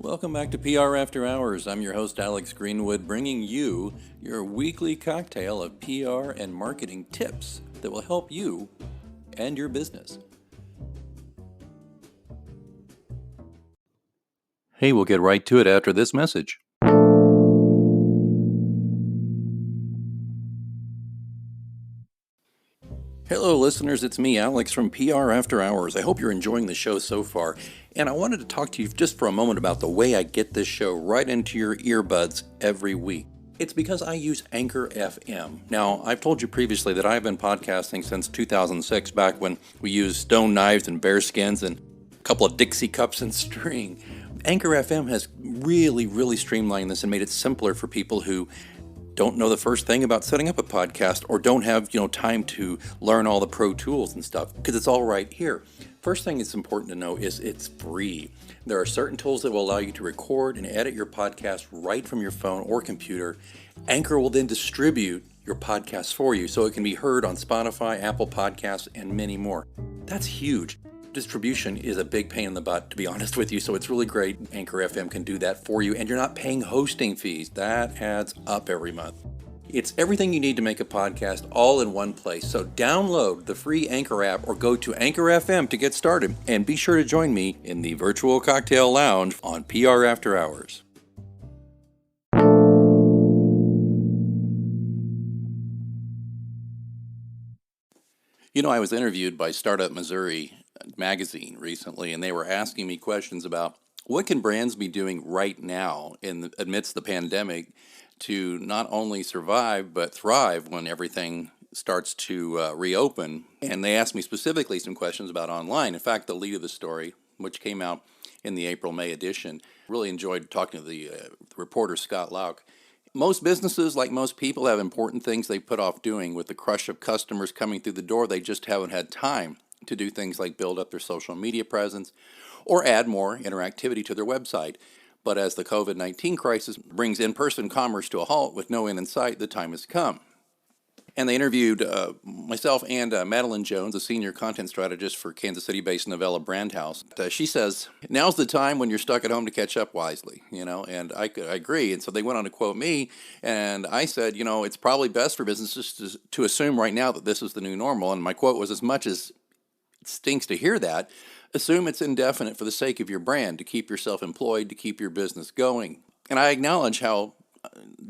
Welcome back to PR After Hours. I'm your host, Alex Greenwood, bringing you your weekly cocktail of PR and marketing tips that will help you and your business. Hey, we'll get right to it after this message. Hello, listeners. It's me, Alex, from PR After Hours. I hope you're enjoying the show so far. And I wanted to talk to you just for a moment about the way I get this show right into your earbuds every week. It's because I use Anchor FM. Now, I've told you previously that I've been podcasting since 2006, back when we used stone knives and bear skins and a couple of Dixie cups and string. Anchor FM has really streamlined this and made it simpler for people who don't know the first thing about setting up a podcast or don't have, time to learn all the pro tools and stuff, because it's all right here. First thing it's important to know is it's free. There are certain tools that will allow you to record and edit your podcast right from your phone or computer. Anchor will then distribute your podcast for you so it can be heard on Spotify, Apple Podcasts, and many more. That's huge. Distribution is a big pain in the butt, to be honest with you, so it's really great Anchor FM can do that for you, and you're not paying hosting fees. That adds up every month. It's everything you need to make a podcast all in one place. So download the free Anchor app or go to Anchor FM to get started, and be sure to join me in the virtual cocktail lounge on PR After Hours. I was interviewed by Startup Missouri magazine recently, and they were asking me questions about what can brands be doing right now amidst the pandemic to not only survive but thrive when everything starts to reopen. And they asked me specifically some questions about online. In fact, the lead of the story, which came out in the April-May edition, really enjoyed talking to the reporter Scott Lauk. Most businesses, like most people, have important things they put off doing. With the crush of customers coming through the door, they just haven't had time to do things like build up their social media presence or add more interactivity to their website. But as the COVID-19 crisis brings in-person commerce to a halt with no end in sight, the time has come. And they interviewed myself and Madeline Jones, a senior content strategist for Kansas City-based Novella Brand House. She says, now's the time when you're stuck at home to catch up wisely, and I agree. And so they went on to quote me, and I said, it's probably best for businesses to assume right now that this is the new normal. And my quote was, as much as it stinks to hear that, assume it's indefinite for the sake of your brand, to keep yourself employed, to keep your business going. And I acknowledge how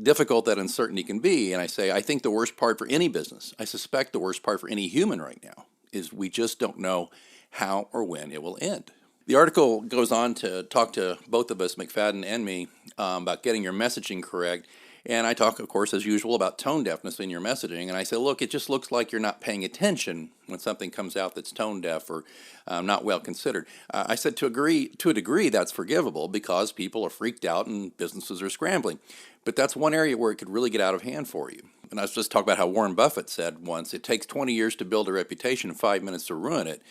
difficult that uncertainty can be. And I say, I think the worst part for any business, I suspect the worst part for any human right now, is we just don't know how or when it will end. The article goes on to talk to both of us, McFadden and me, about getting your messaging correct. And I talk, of course, as usual, about tone deafness in your messaging. And I say, look, it just looks like you're not paying attention when something comes out that's tone deaf or not well considered. I said to a degree, that's forgivable because people are freaked out and businesses are scrambling. But that's one area where it could really get out of hand for you. And I was just talking about how Warren Buffett said once, it takes 20 years to build a reputation and 5 minutes to ruin it.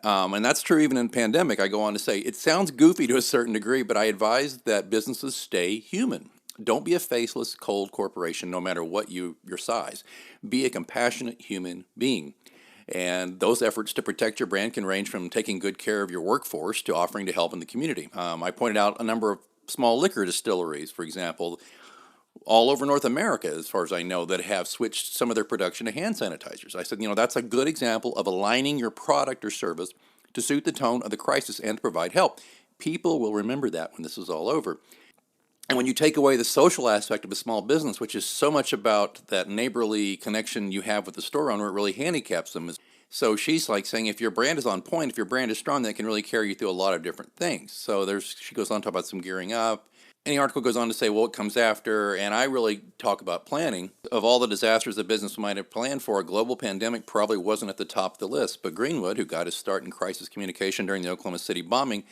And that's true even in pandemic. I go on to say, it sounds goofy to a certain degree, but I advise that businesses stay human. Don't be a faceless, cold corporation, no matter what your size. Be a compassionate human being. And those efforts to protect your brand can range from taking good care of your workforce to offering to help in the community. I pointed out a number of small liquor distilleries, for example, all over North America, as far as I know, that have switched some of their production to hand sanitizers. I said, that's a good example of aligning your product or service to suit the tone of the crisis and to provide help. People will remember that when this is all over. And when you take away the social aspect of a small business, which is so much about that neighborly connection you have with the store owner, it really handicaps them. So she's like saying, if your brand is on point, if your brand is strong, that can really carry you through a lot of different things. So she goes on to talk about some gearing up. And the article goes on to say, well, what comes after? And I really talk about planning. Of all the disasters a business might have planned for, a global pandemic probably wasn't at the top of the list. But Greenwood, who got his start in crisis communication during the Oklahoma City bombing,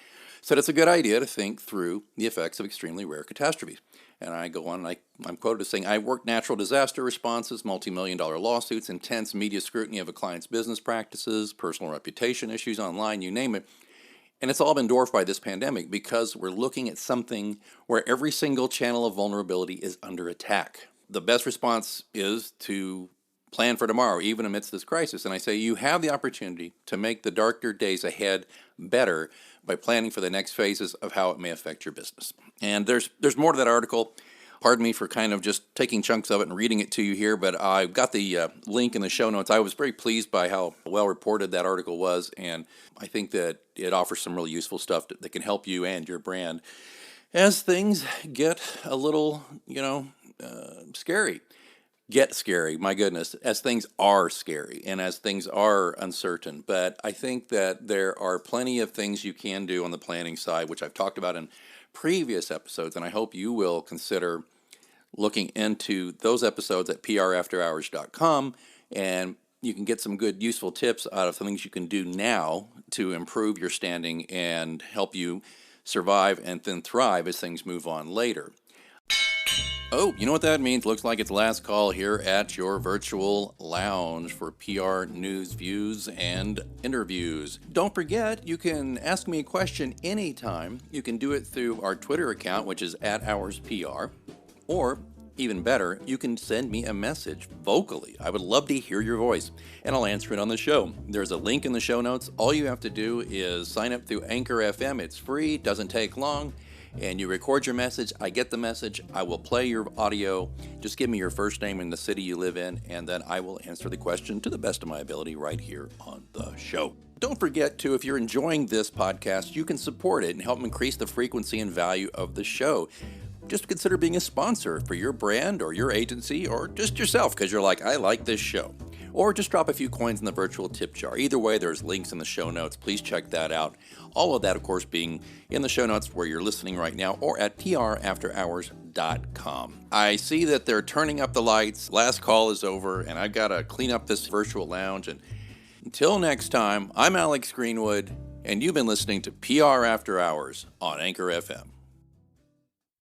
said it's a good idea to think through the effects of extremely rare catastrophes. And I go on, and I'm quoted as saying, I worked natural disaster responses, multi-million-dollar lawsuits, intense media scrutiny of a client's business practices, personal reputation issues online, you name it. And it's all been dwarfed by this pandemic because we're looking at something where every single channel of vulnerability is under attack. The best response is to plan for tomorrow, even amidst this crisis. And I say you have the opportunity to make the darker days ahead better by planning for the next phases of how it may affect your business. And there's more to that article. Pardon me for kind of just taking chunks of it and reading it to you here, but I've got the link in the show notes. I was very pleased by how well reported that article was, and I think that it offers some really useful stuff that can help you and your brand as things get a little, scary. Get scary, my goodness, as things are scary and as things are uncertain. But I think that there are plenty of things you can do on the planning side, which I've talked about in previous episodes, and I hope you will consider looking into those episodes at prafterhours.com, and you can get some good, useful tips out of some things you can do now to improve your standing and help you survive and then thrive as things move on later. Oh, you know what that means? Looks like it's last call here at your virtual lounge for PR news, views, and interviews. Don't forget, you can ask me a question anytime. You can do it through our Twitter account, which is @HoursPR, or even better, you can send me a message vocally. I would love to hear your voice, and I'll answer it on the show. There's a link in the show notes. All you have to do is sign up through Anchor FM. It's free, doesn't take long. And you record your message, I get the message, I will play your audio, just give me your first name and the city you live in, and then I will answer the question to the best of my ability right here on the show. Don't forget to, if you're enjoying this podcast, you can support it and help increase the frequency and value of the show. Just consider being a sponsor for your brand or your agency or just yourself because you're like, I like this show. Or just drop a few coins in the virtual tip jar. Either way, there's links in the show notes. Please check that out. All of that, of course, being in the show notes where you're listening right now or at prafterhours.com. I see that they're turning up the lights. Last call is over, and I've got to clean up this virtual lounge. And until next time, I'm Alex Greenwood, and you've been listening to PR After Hours on Anchor FM.